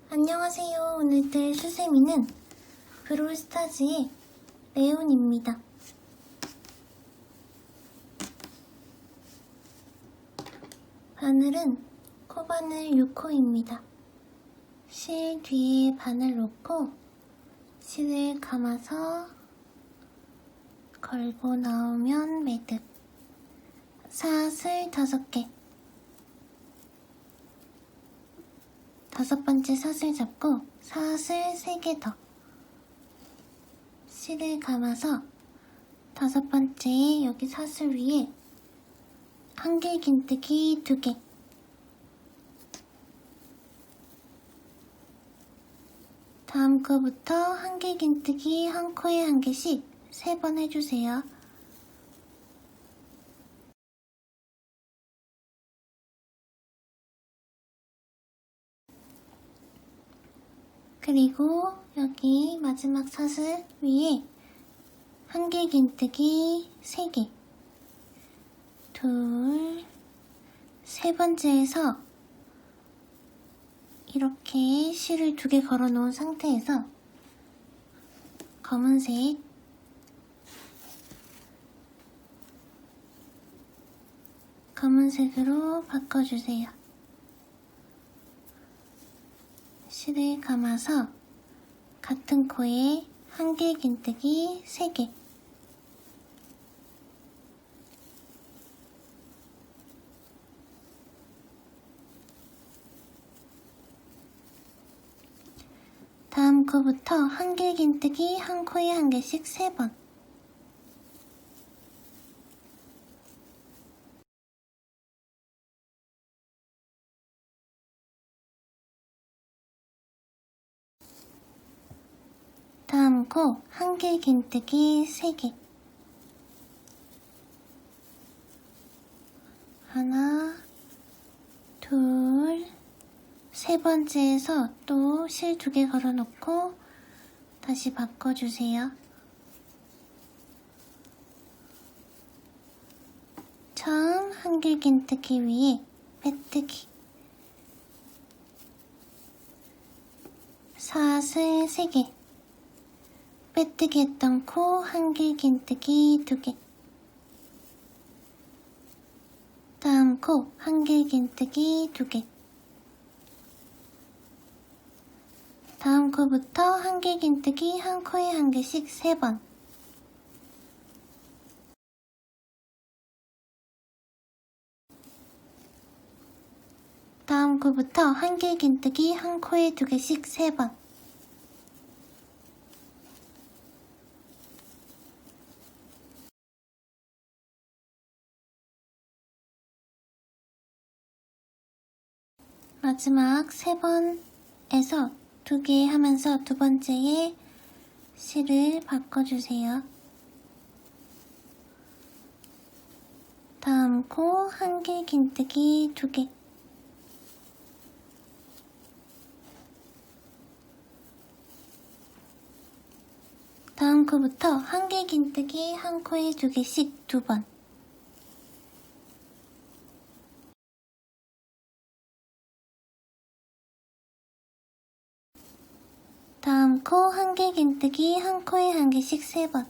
안녕하세요. 오늘들 수세미는 브롤스타즈의 레온입니다. 바늘은 코바늘 6호입니다. 실 뒤에 바늘 놓고 실을 감아서 걸고 나오면 매듭. 사슬 5개. 5번째 사슬 잡고 사슬 3개 더. 실을 감아서 5번째 여기 사슬 위에 한길 긴뜨기 2개. 다음 거부터 한길 긴뜨기 한 코에 한 개씩 3번 해주세요. 그리고 여기 마지막 사슬 위에 한길 긴뜨기 3개. 세 번째에서 이렇게 실을 2개 걸어 놓은 상태에서 검은색으로 바꿔주세요. 실을 감아서 같은 코에 한길 긴뜨기 3개. 다음 코부터 한길 긴뜨기 한 코에 한 개씩 3번. 다음 코 한길 긴뜨기 3개. 하나, 둘, 세 번째에서 또 실 2개 걸어놓고 다시 바꿔주세요. 처음 한길 긴뜨기 위에 빼뜨기. 사슬 3개. 빼뜨기 했던 코 한길 긴뜨기 2개. 다음 코 한길 긴뜨기 2개. 다음 코부터 한길 긴뜨기 한 코에 한 개씩 3번. 다음 코부터 한길 긴뜨기 한 코에 2개씩 3번. 마지막 3번에서 2개 하면서 2번째에 실을 바꿔주세요. 다음 코 한길 긴뜨기 2개. 다음 코부터 한길 긴뜨기 한 코에 2개씩 2번. 다음 코 한길 긴뜨기 한 코에 한 개씩 3번.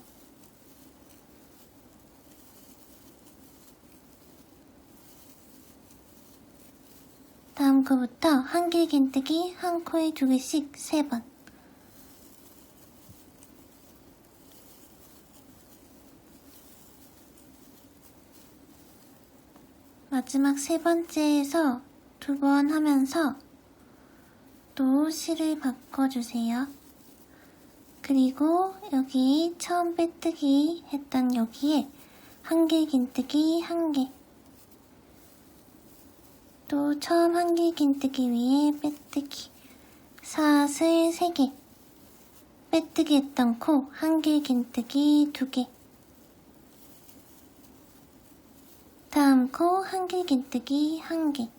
다음 코부터 한길 긴뜨기 한 코에 2개씩 3번. 마지막 3번째에서 2번 하면서 또 실을 바꿔주세요. 그리고 여기 처음 빼뜨기 했던 여기에 한길 긴뜨기 1개. 또 처음 한길 긴뜨기 위에 빼뜨기. 사슬 3개. 빼뜨기 했던 코 한길 긴뜨기 2개. 다음 코 한길 긴뜨기 1개.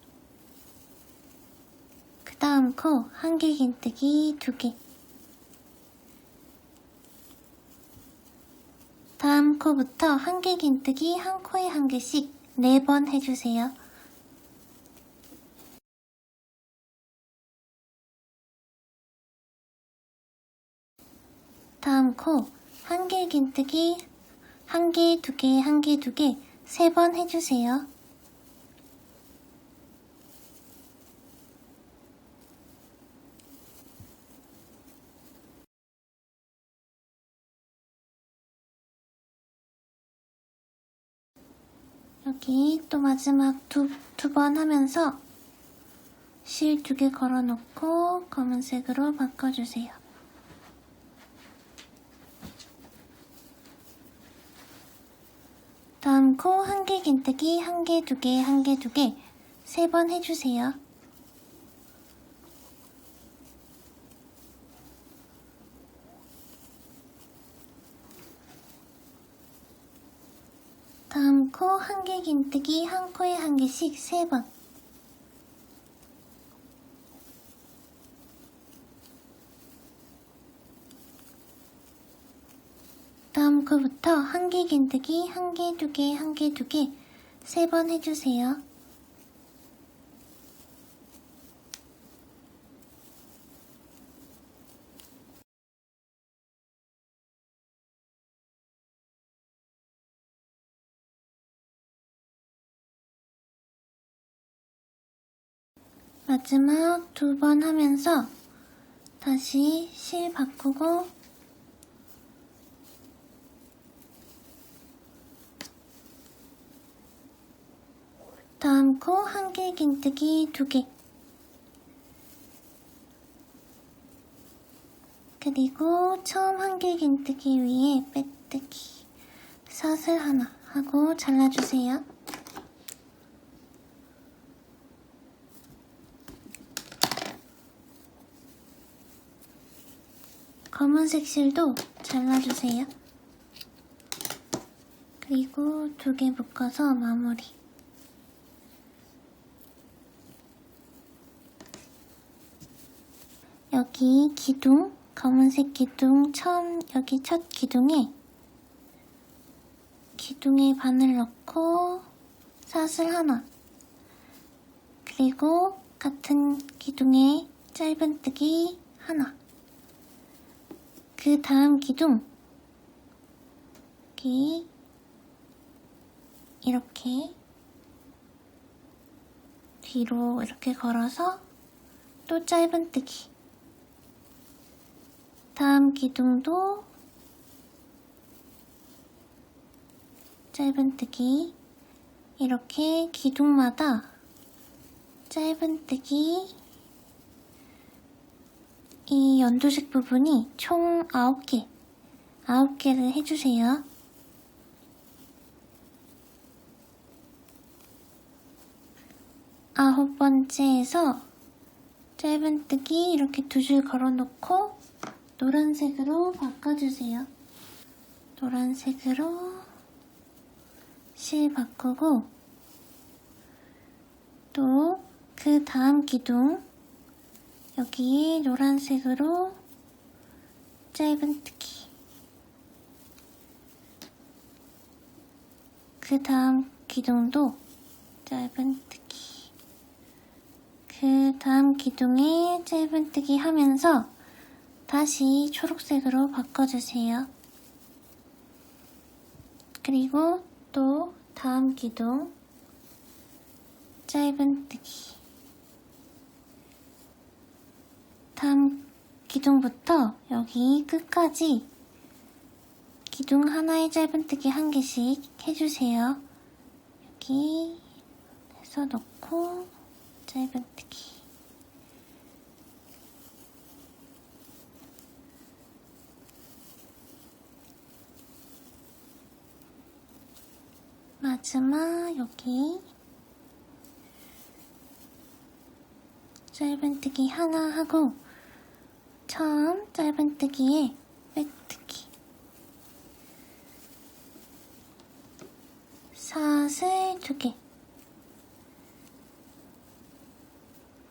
그 다음 코 한길 긴뜨기 2개. 다음 코부터 한길 긴뜨기 한 코에 한 개씩 4번 해주세요. 다음 코 한길 긴뜨기 한 개, 두 개, 한 개, 두 개, 3번 해주세요. 여기 또 마지막 두 번 하면서 실 2개 걸어놓고 검은색으로 바꿔주세요. 다음 코 한길 긴뜨기 한 개, 두 개, 한 개, 두 개, 3번 해주세요. 다음 코 한길 긴뜨기 한 코에 한 개씩 3번. 다음 코부터 한길 긴뜨기 한 개, 두 개, 한 개, 두 개, 3번 해주세요. 마지막 2번 하면서 다시 실 바꾸고 다음 코 한길 긴뜨기 2개 그리고 처음 한길 긴뜨기 위에 빼뜨기 사슬 하나 하고 잘라주세요. 검은색 실도 잘라주세요. 그리고 2개 묶어서 마무리. 여기 기둥, 검은색 기둥 여기 첫 기둥에 바늘 넣고 사슬 하나 그리고 같은 기둥에 짧은뜨기 하나 그 다음 기둥 여기 이렇게 뒤로 이렇게 걸어서 또 짧은뜨기 다음 기둥도 짧은뜨기 이렇게 기둥마다 짧은뜨기 이 연두색 부분이 총 9개를 해주세요. 아홉 번째에서 짧은뜨기 이렇게 2줄 걸어놓고 노란색으로 바꿔주세요. 노란색으로 실 바꾸고 또 그 다음 기둥 여기에 노란색으로 짧은뜨기 그 다음 기둥도 짧은뜨기 그 다음 기둥에 짧은뜨기 하면서 다시 초록색으로 바꿔주세요. 그리고 또 다음 기둥 짧은뜨기 다음 기둥부터 여기 끝까지 기둥 하나에 짧은뜨기 1개씩 해주세요. 여기 해서 넣고 짧은뜨기 마지막 여기 짧은뜨기 하나 하고 처음 짧은뜨기에 빼뜨기 사슬 2개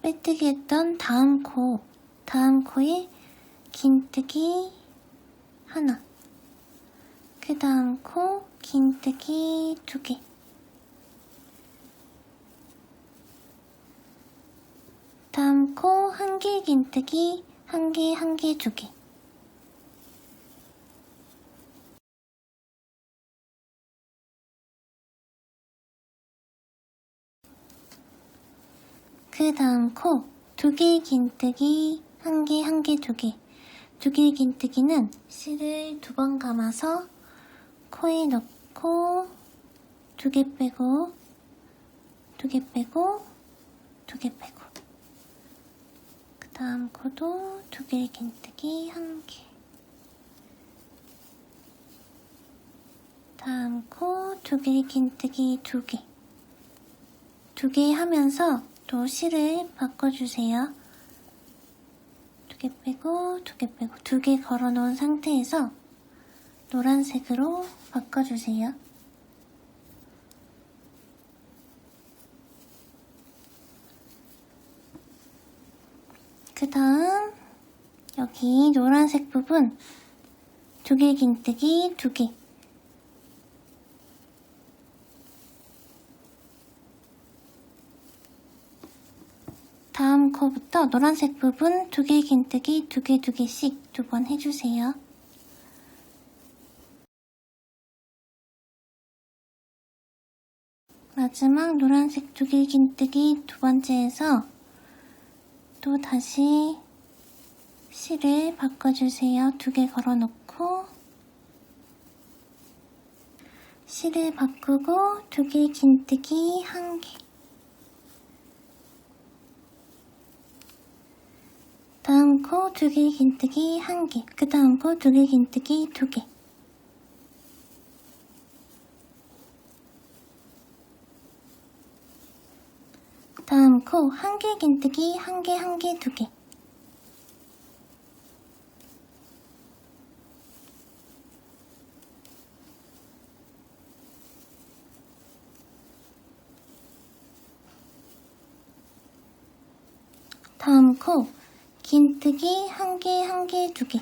빼뜨기 했던 다음 코에 긴뜨기 하나 그 다음 코 긴뜨기 2개 다음 코 한길 긴뜨기 한 개, 2개 그 다음 코, 두 개의 긴뜨기, 한 개, 한 개, 두 개. 두 개의 긴뜨기는 실을 두 번 감아서 코에 넣고 두 개 빼고 두 개 빼고 두 개 빼고 그 다음 코도 두 개의 긴뜨기 한 개. 다음 코 두 개의 긴뜨기 두 개. 두 개 하면서 또 실을 바꿔주세요. 두 개 빼고 두 개 빼고 두 개 걸어놓은 상태에서 노란색으로 바꿔주세요. 그 다음 여기 노란색 부분 두 개 긴뜨기 두 개. 다음 코부터 노란색 부분 두 개 긴뜨기 두 개 두 개씩 두 번 해주세요. 마지막 노란색 두 개 긴뜨기 두 번째에서 또 다시 실을 바꿔주세요. 두 개 걸어놓고 실을 바꾸고 두 개 긴뜨기 한 개. 다음 코 두 개 긴뜨기 한 개. 그 다음 코 두 개 긴뜨기 두 개. 다음 코 한 개 긴뜨기 한 개, 한 개, 두 개. 다음 코 긴뜨기 한 개, 한 개, 두 개.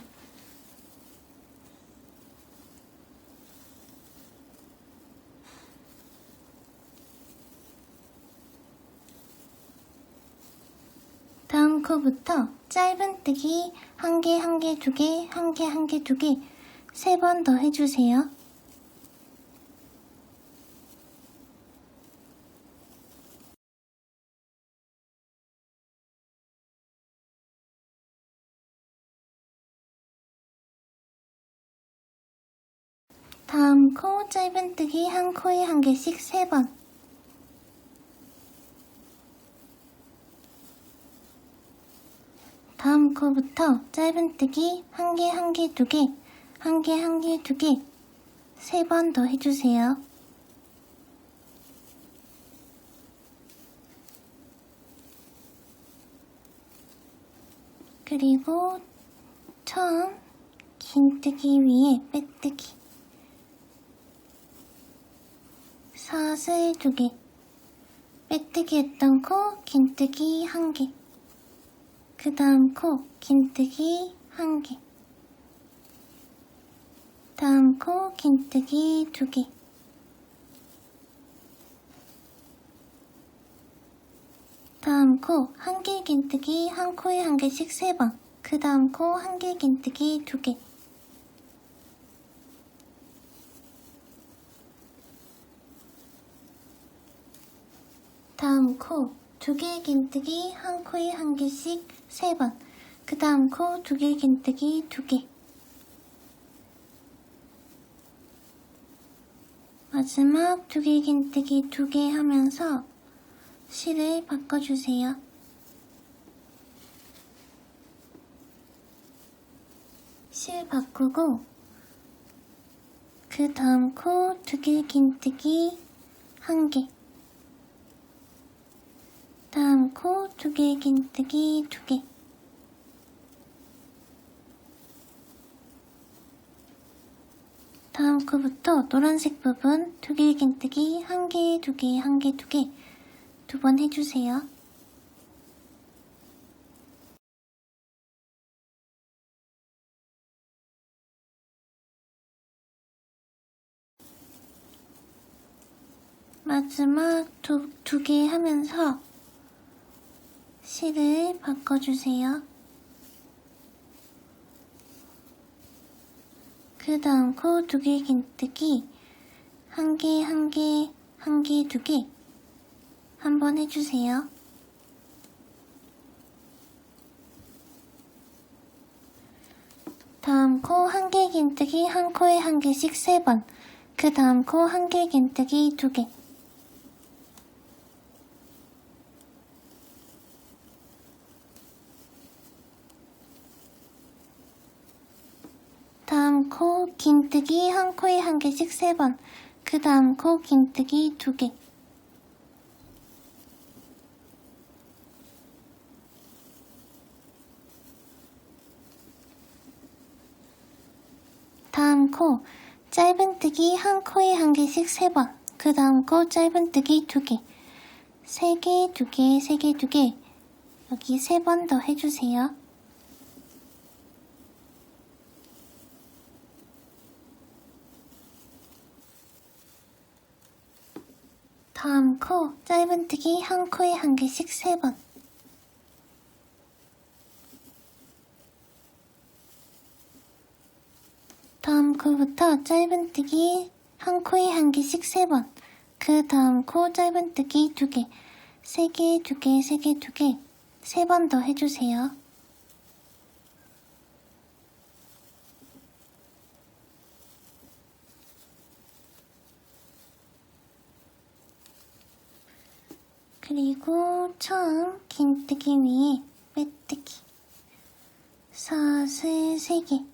다음 코부터 짧은뜨기 한 개, 한 개, 두 개, 한 개, 한 개, 두 개, 세 번 더 해주세요. 다음 코 짧은뜨기 한 코에 한 개씩 세 번. 다음 코부터 짧은뜨기 한 개, 한 개, 두 개, 한 개, 한 개, 두 개, 세 번 더 해주세요. 그리고 처음 긴뜨기 위에 빼뜨기. 사슬 두 개. 빼뜨기 했던 코 긴뜨기 한 개. 그 다음 코 긴뜨기 한 개. 다음 코 긴뜨기 두 개. 다음 코 한 개 긴뜨기 한 코에 한 개씩 세 번. 그 다음 코 한 개 긴뜨기 두 개. 다음 코 두 개 긴뜨기 한 코에 한 개씩 세 번. 그 다음 코 두 개 긴뜨기 두 개. 마지막 두 개 긴뜨기 두 개 하면서 실을 바꿔주세요. 실 바꾸고 그 다음 코 두 개 긴뜨기 한 개. 다음 코 두 개 긴뜨기 두 개. 다음 코부터 노란색 부분 두 개 긴뜨기 한 개, 두 개, 한 개, 두 개. 두 번 해주세요. 마지막 두 개 하면서 실을 바꿔주세요. 그 다음 코 두 개 긴뜨기 한 개, 한 개, 한 개, 두 개. 한 번 해주세요. 다음 코 한 개 긴뜨기 한 코에 한 개씩 3번. 그 다음 코 한 개 긴뜨기 2개. 다음 코 긴뜨기 한 코에 한 개씩 3번. 그 다음 코 긴뜨기 2개. 다음 코 짧은뜨기 한 코에 한 개씩 3번. 그 다음 코 짧은뜨기 2개. 3개, 2개, 3개, 2개. 여기 3번 더 해주세요. 다음 코 짧은뜨기 한 코에 한 개씩 3번. 다음 코부터 짧은뜨기 한 코에 한 개씩 3번. 그 다음 코 짧은뜨기 2개. 3개, 2개, 3개, 2개. 3번 더 해주세요. 그리고 처음 긴뜨기 위에 빼뜨기. 사슬 3개.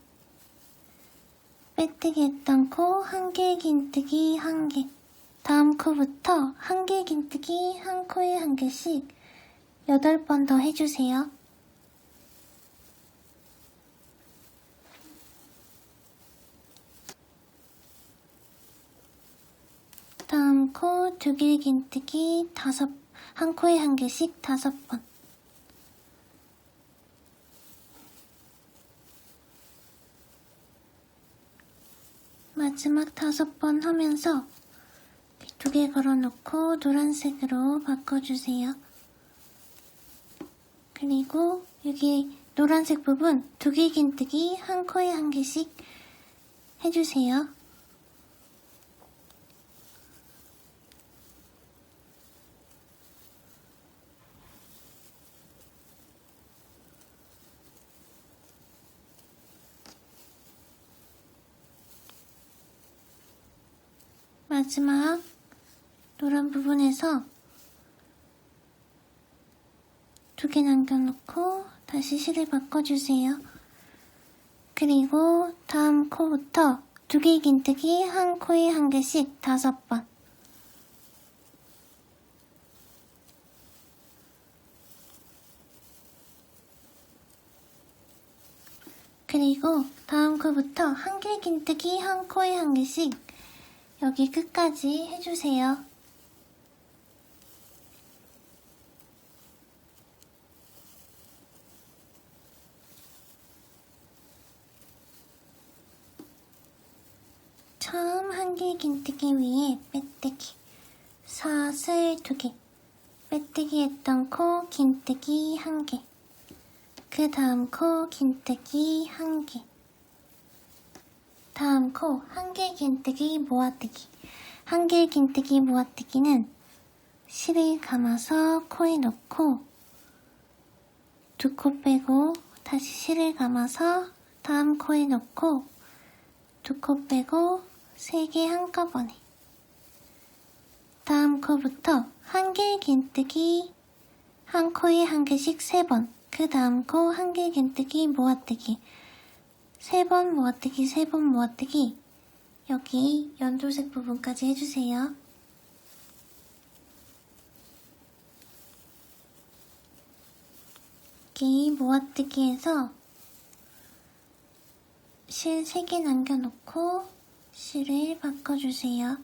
빼뜨기 했던 코 한 개 긴뜨기 1개. 다음 코부터 한 개 긴뜨기 한 코에 한 개씩 8번 더 해주세요. 다음 코 2개 긴뜨기 한 코에 한 개씩 5번. 마지막 5번 하면서 2개 걸어놓고 노란색으로 바꿔주세요. 그리고 여기 노란색 부분 2개 긴뜨기 한 코에 한 개씩 해주세요. 마지막 노란 부분에서 2개 남겨놓고 다시 실을 바꿔주세요. 그리고 다음 코부터 2개 긴뜨기 한 코에 한 개씩 5번. 그리고 다음 코부터 한 개 긴뜨기 한 코에 한 개씩 여기 끝까지 해주세요. 처음 한 개 긴뜨기 위에 빼뜨기. 사슬 2개. 빼뜨기 했던 코 긴뜨기 1개. 그 다음 코 긴뜨기 1개. 다음 코 한 개 긴뜨기 모아뜨기. 한 개 긴뜨기 모아뜨기는 실을 감아서 코에 넣고 2코 빼고 다시 실을 감아서 다음 코에 넣고 2코 빼고 3개 한꺼번에. 다음 코부터 한 개 긴뜨기 한 코에 한 개씩 3번. 그 다음 코 한 개 긴뜨기 모아뜨기. 3번 모아뜨기 3번 모아뜨기. 여기 연두색 부분까지 해주세요. 여기 모아뜨기에서 실 3개 남겨놓고 실을 바꿔주세요.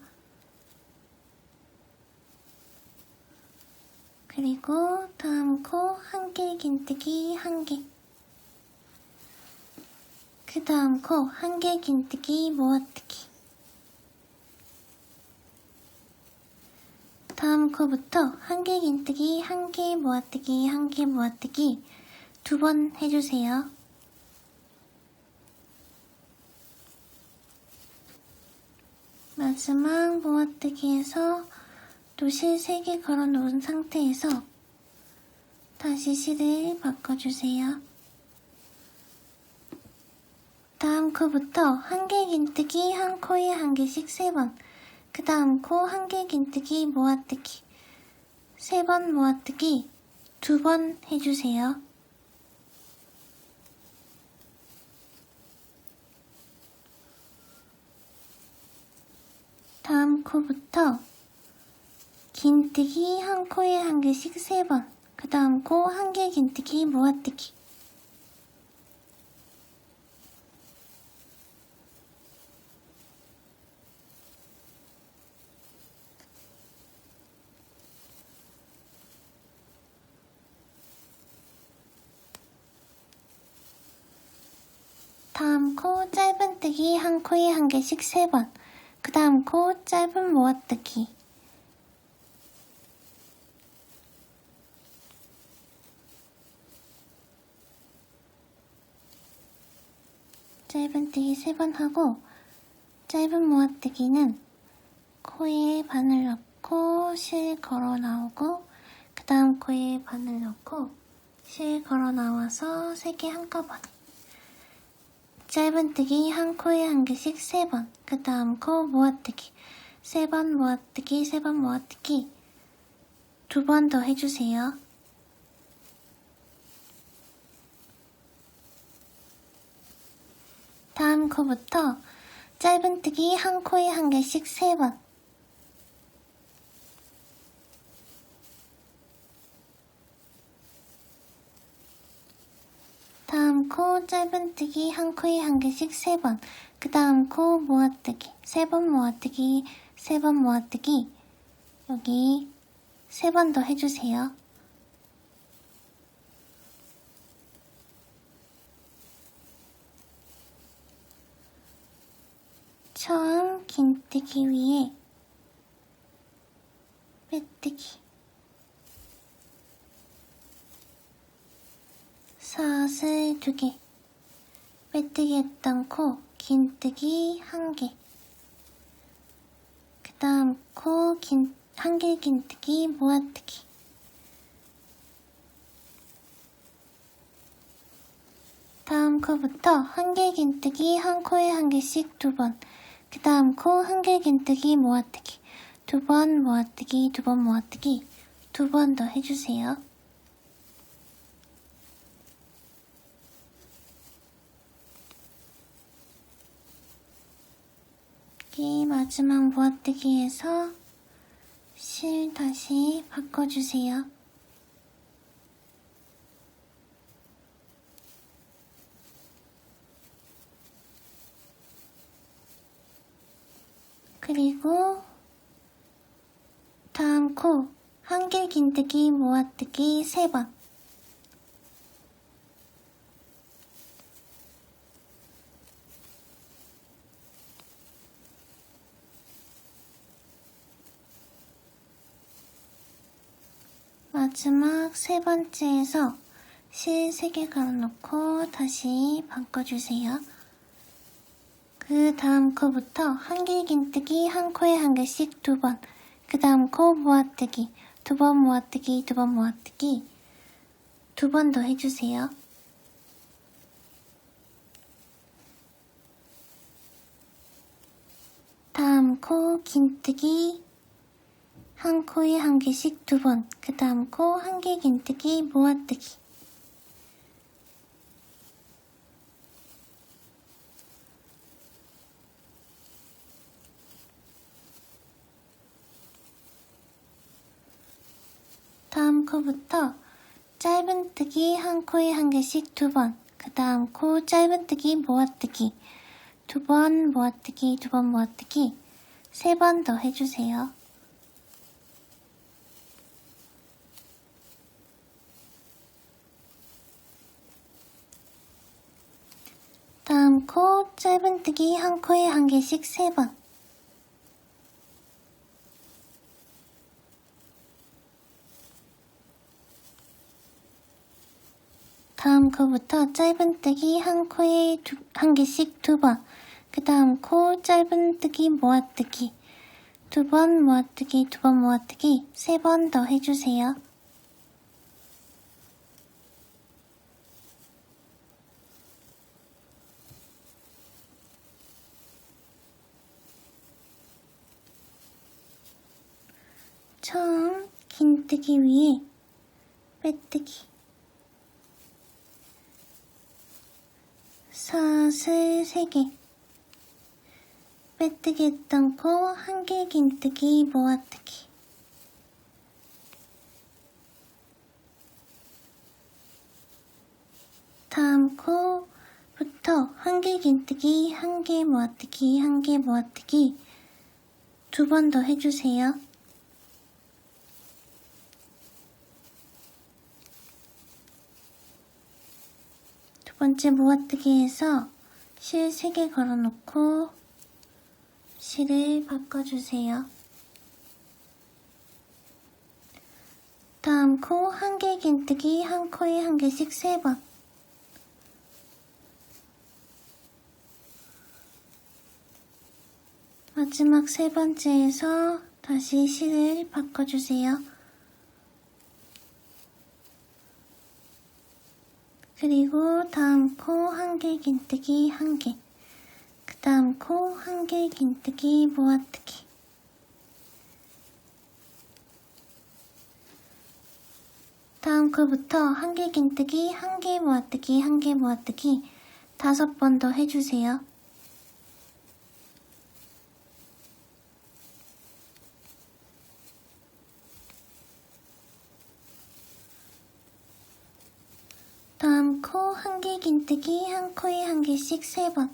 그리고 다음 코 한 개 긴뜨기 1개. 그 다음 코 한 개 긴뜨기 모아뜨기. 다음 코부터 한 개 긴뜨기 한 개 모아뜨기 한 개 모아뜨기 2번 해주세요. 마지막 모아뜨기에서 또 실 3개 걸어놓은 상태에서 다시 실을 바꿔주세요. 다음 코부터 한길 긴뜨기 한 코에 한 개씩 3번, 그 다음 코 한길 긴뜨기 모아뜨기 3번 모아뜨기 2번 해주세요. 다음 코부터 긴뜨기 한 코에 한 개씩 3번, 그 다음 코 한길 긴뜨기 모아뜨기 다음 코 짧은뜨기 한 코에 한 개씩 3번, 그 다음 코 짧은 모아뜨기 짧은뜨기 3번 하고 짧은 모아뜨기는 코에 바늘 넣고 실 걸어 나오고 그 다음 코에 바늘 넣고 실 걸어 나와서 3개 한꺼번에 짧은뜨기 한 코에 한 개씩 3번, 그 다음 코 모아뜨기 3번 모아뜨기 3번 모아뜨기 2번 더 해주세요. 다음 코부터 짧은뜨기 한 코에 한 개씩 3번, 다음 코 짧은뜨기 한 코에 한 개씩 3번, 그 다음 코 모아뜨기 3번 모아뜨기 3번 모아뜨기 여기 3번 더 해주세요. 처음 긴뜨기 위에 빼뜨기 사슬 2개 빼뜨기 했던 코 긴뜨기 1개 그 다음 코 한길 긴뜨기 모아뜨기 다음 코부터 한길 긴뜨기 한 코에 한 개씩 2번, 그 다음 코 한길 긴뜨기 모아뜨기 2번 모아뜨기 2번 모아뜨기 2번 더 해주세요. 여기 마지막 모아뜨기에서 실 다시 바꿔주세요. 그리고 다음 코 한길 긴뜨기 모아뜨기 3번, 마지막 3번째에서 실 3개 걸어놓고 다시 바꿔주세요. 그 다음 코부터 한길 긴뜨기 한 코에 한 개씩 2번, 그 다음 코 모아뜨기 2번 모아뜨기 2번 모아뜨기 2번 더 해주세요. 다음 코 긴뜨기 한 코에 한 개씩 2번, 그 다음 코 한길 긴뜨기 모아뜨기 다음 코부터 짧은뜨기 한 코에 한 개씩 2번, 그 다음 코 짧은뜨기 모아뜨기 2번 모아뜨기 2번 모아뜨기 3번 더 해주세요. 다음 코 짧은뜨기 한 코에 한 개씩 3번, 다음 코부터 짧은뜨기 한 코에 한 개씩 2번, 그 다음 코 짧은뜨기 모아뜨기 2번 모아뜨기 2번 모아뜨기 3번 더 해주세요. 긴뜨기 위에 빼뜨기, 사슬 3개, 빼뜨기 했던 코 1개 긴뜨기 모아뜨기, 다음 코부터 1개 긴뜨기, 1개 모아뜨기, 1개 모아뜨기 2번 더 해주세요. 두 번째 모아뜨기에서 실 3개 걸어놓고 실을 바꿔주세요. 다음 코 1개 긴뜨기, 한 코에 1개씩 3번. 마지막 3번째에서 다시 실을 바꿔주세요. 그리고 다음 코 1개 긴뜨기 1개, 그 다음 코 1개 긴뜨기 모아뜨기, 다음 코부터 1개 긴뜨기, 1개 모아뜨기, 1개 모아뜨기 5번 더 해주세요. 다음 코 1개 긴뜨기, 한 코에 1개씩 3번.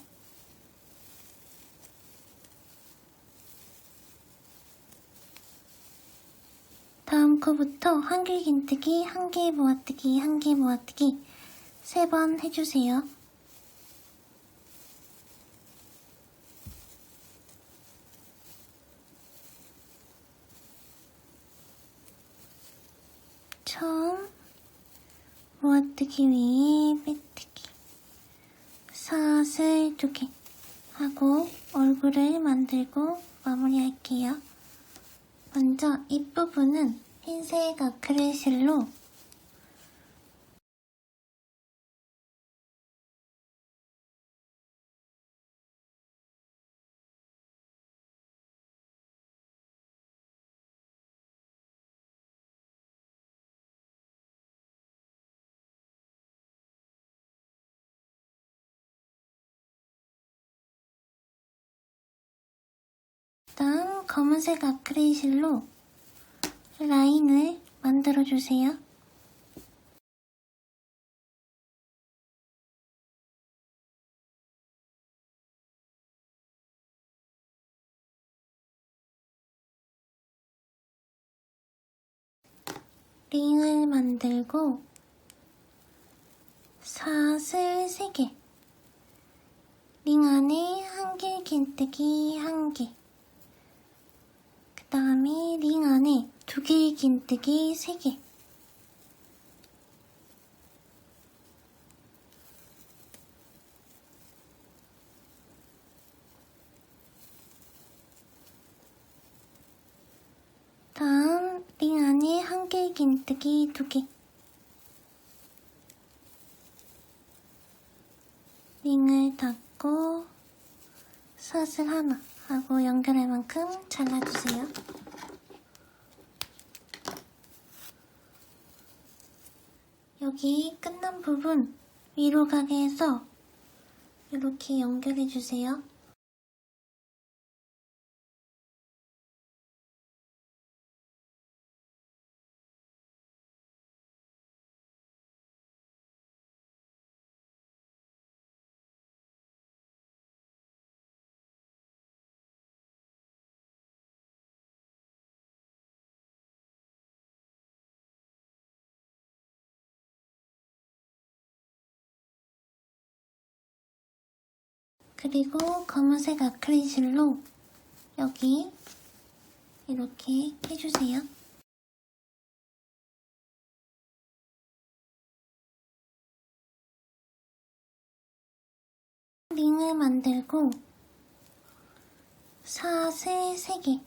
다음 코부터 1개 긴뜨기, 1개 모아뜨기, 1개 모아뜨기 3번 해주세요. 처음 모아뜨기 위에 빼뜨기, 사슬 2개 하고 얼굴을 만들고 마무리할게요. 먼저 입부분은 흰색 아크릴실로 다음 검은색 아크릴실로 라인을 만들어주세요. 링을 만들고 사슬 3개, 링 안에 1개 긴뜨기 1개, 그 다음에 링 안에 2개 긴뜨기 3개, 다음 링 안에 1개 긴뜨기 2개, 링을 닫고 사슬 하나 하고 연결할 만큼 잘라주세요. 여기 끝난 부분 위로 가게 해서 이렇게 연결해주세요. 그리고 검은색 아크릴실로 여기 이렇게 해주세요. 링을 만들고 사슬 3개,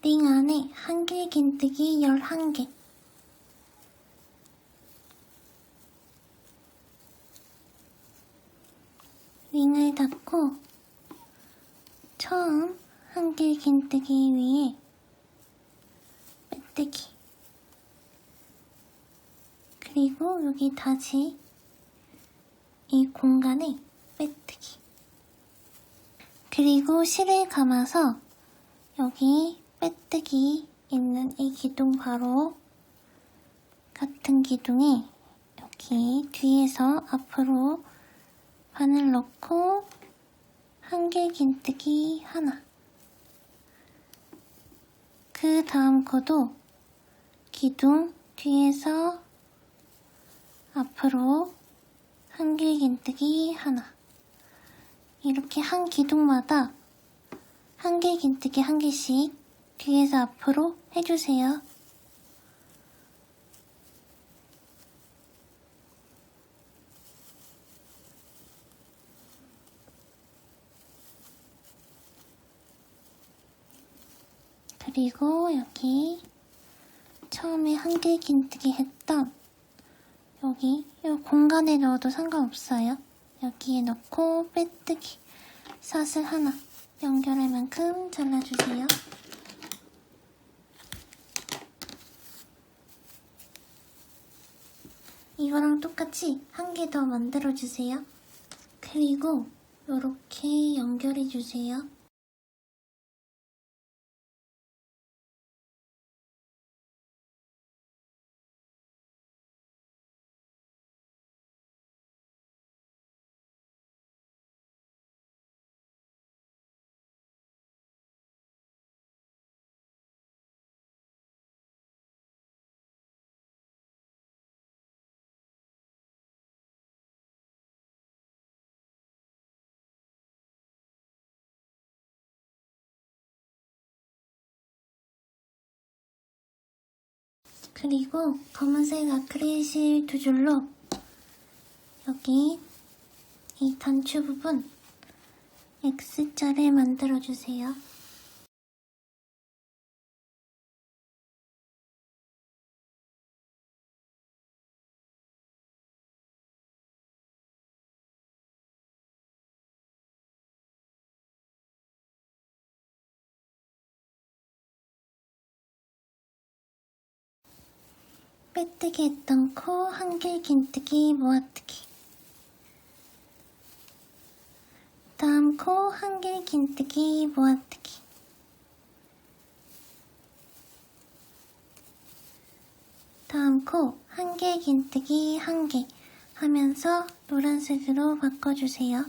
링 안에 1개 긴뜨기 11개, 링을 닫고 처음 1개 긴뜨기 위에 빼뜨기, 그리고 여기 다지 이 공간에 빼뜨기. 그리고 실을 감아서 여기 빼뜨기 있는 이 기둥 바로 같은 기둥에 여기 뒤에서 앞으로 바늘 넣고 한길 긴뜨기 하나. 그 다음 거도 기둥 뒤에서 앞으로 한길 긴뜨기 하나. 이렇게 한 기둥마다 한길 긴뜨기 한 개씩 뒤에서 앞으로 해주세요. 그리고 여기 처음에 한길 긴뜨기 했던 여기 이 공간에 넣어도 상관없어요. 여기에 넣고 빼뜨기 사슬 하나 연결할 만큼 잘라주세요. 이거랑 똑같이 한 개 더 만들어주세요. 그리고 이렇게 연결해주세요. 그리고 검은색 아크릴실 두 줄로 여기 이 단추 부분 X자를 만들어주세요. 빼뜨기 했던 코 한길 긴뜨기 모아뜨기. 다음 코 한길 긴뜨기 모아뜨기. 다음 코 한길 긴뜨기 한 개 하면서 노란색으로 바꿔주세요.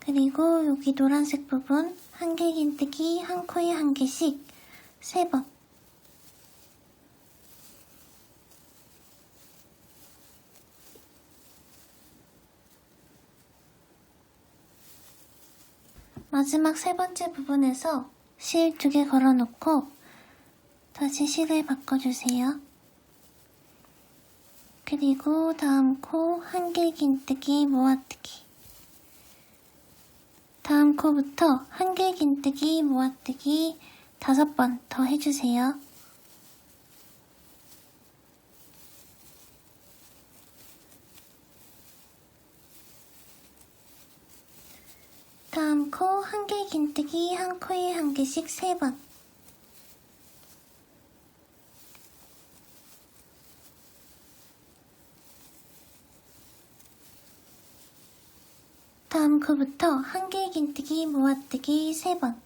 그리고 여기 노란색 부분 한길 긴뜨기 한 코에 한 개씩 3번. 마지막 세 번째 부분에서 실 2개 걸어놓고 다시 실을 바꿔주세요. 그리고 다음 코 한길 긴뜨기 모아뜨기. 다음 코부터 한길 긴뜨기 모아뜨기 5번 더 해주세요. 다음 코 한길 긴뜨기 한 코에 한 개씩 3번. 다음 코부터 한길 긴뜨기 모아뜨기 3번.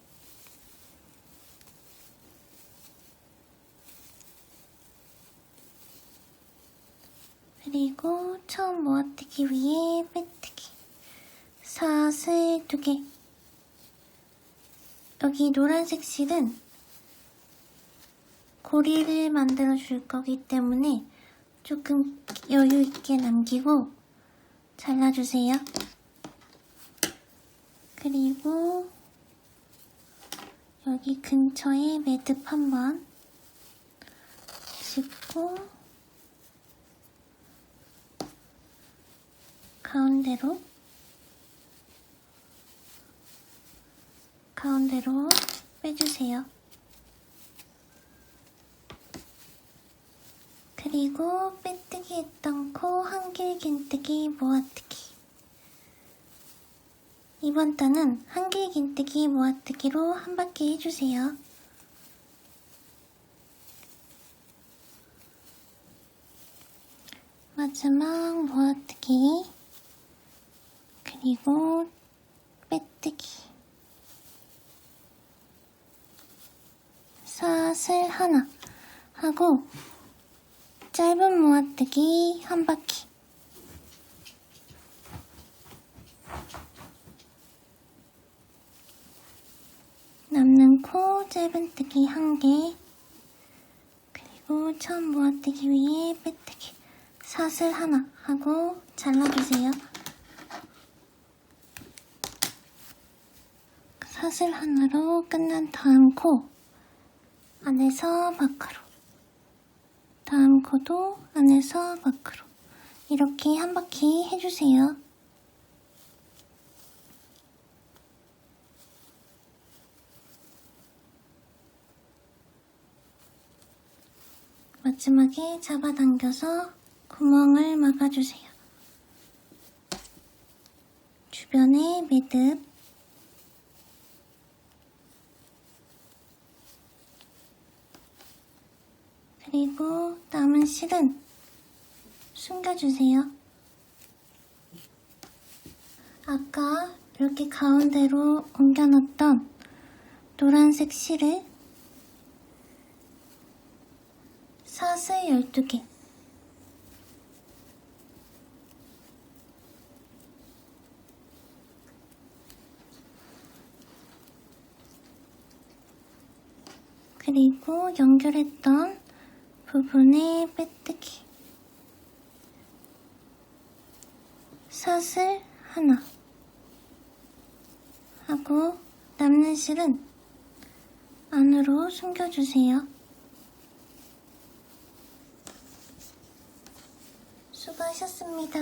그리고 처음 모아뜨기 위에 빼뜨기. 사슬 2개. 여기 노란색 실은 고리를 만들어 줄 거기 때문에 조금 여유 있게 남기고 잘라주세요. 그리고 여기 근처에 매듭 한번 짚고 가운데로 빼주세요. 그리고 빼뜨기 했던 코 한길 긴뜨기 모아뜨기. 이번 단은 한길 긴뜨기 모아뜨기로 한 바퀴 해주세요. 마지막 모아뜨기, 그리고 빼뜨기, 사슬 하나 하고 짧은 모아뜨기 한 바퀴, 남는 코 짧은뜨기 한 개, 그리고 처음 모아뜨기 위에 빼뜨기, 사슬 하나 하고 잘라주세요. 사슬 하나로 끝난 다음 코 안에서 밖으로, 다음 코도 안에서 밖으로 이렇게 한 바퀴 해주세요. 마지막에 잡아당겨서 구멍을 막아주세요. 주변에 매듭, 그리고 남은 실은 숨겨주세요. 아까 이렇게 가운데로 옮겨놨던 노란색 실을 사슬 12개, 그리고 연결했던 부분에 빼뜨기, 사슬 하나 하고 남는 실은 안으로 숨겨주세요. 수고하셨습니다.